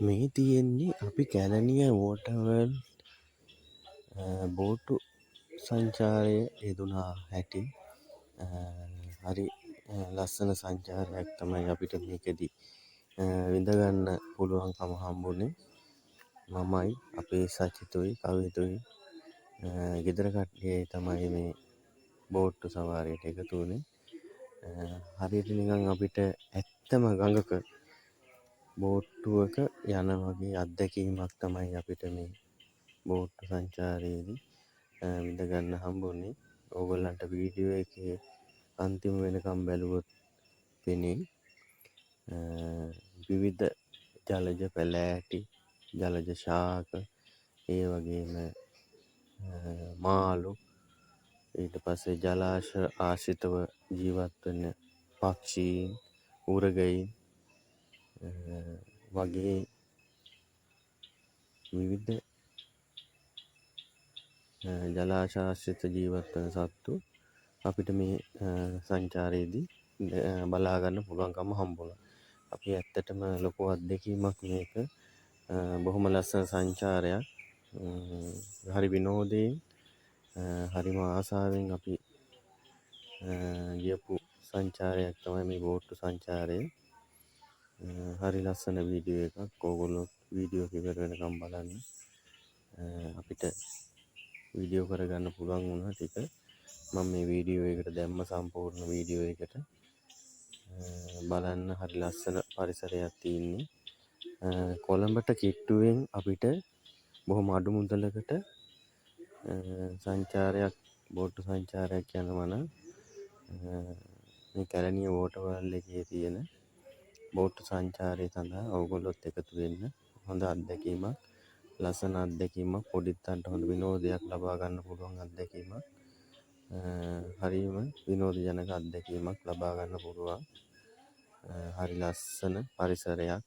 මේ තියෙන්නේ අපි කැලණිය වෝටර්වර්ල්ඩ් බෝටු සංචාරය යෙදුනා හැටි. හරි ලස්සන සංචාරයක් තමයි අපිට මේකෙදි විඳගන්න පුළුවන්කම හම්බුනේ. මමයි අපේ සචිතුයි කවිතුයි ගෙදර කට්ටිය තමයි මේ බෝට්ටු සවාරියට එකතු වුණේ. හරියට නිකන් අපිට ඇත්තම ගඟක බෝට්ටුවක යන වගේ අත්දැකීමක් තමයි අපිට මේ බෝට්ටු සංචාරයේදී විඳගන්න හම්බුනේ. ඕගොල්ලන්ට වීඩියෝ එකේ අන්තිම වෙනකම් බැලුවොත් පෙනේ. විවිධ ජලජ පැලෑටි, ජලජ ශාක, ඒ වගේම මාළු, ඊට පස්සේ ජලාශ ආශ්‍රිතව ජීවත් වෙන පක්ෂීන්, උරගයින් වගේ විවිධ ජලාශාශ්‍රිත ජීවත් වන සත්තු අපිට මේ සංචාරයේදී බලා ගන්න පුළුවන්කම හම්බුණා. අපි ඇත්තටම ලොකු අත්දැකීමක් මේක. බොහොම ලස්සන සංචාරයක්. හරි විනෝදයෙන් හරිම ආසාවෙන් අපි ගියපු සංචාරයක් තමයි මේ බෝට්ටු සංචාරය. හරි ලස්සන වීඩියෝ එකක්. ඕගොල්ලෝ වීඩියෝ එක ඉවර වෙනකම් බලන්න. අපිට වීඩියෝ කරගන්න පුළුවන් වුණා ටික. මම මේ වීඩියෝ එකට දැම්ම සම්පූර්ණ වීඩියෝ එකට. බලන්න හරි ලස්සන පරිසරයක් තියෙන්නේ. කොළඹට කිට්ටුවෙන් අපිට බොහොම අඩු මුදලකට සංචාරයක් බෝට්ටු සංචාරයක් යනවා නම් මේ කැලණිය වෝටර්වර්ල්ඩ් එකේ තියෙන බෝට්ටු සංචාරය සඳහා ඔයගොල්ලොත් එකතු වෙන්න. හොඳ අත්දැකීමක්, ලස්සන අත්දැකීමක්, පොඩිත්තන්ට හොඳ විනෝදයක් ලබා ගන්න පුළුවන් අත්දැකීමක්. හරිම විනෝදජනක අත්දැකීමක් ලබා ගන්න පුළුවන්. හරි ලස්සන පරිසරයක්.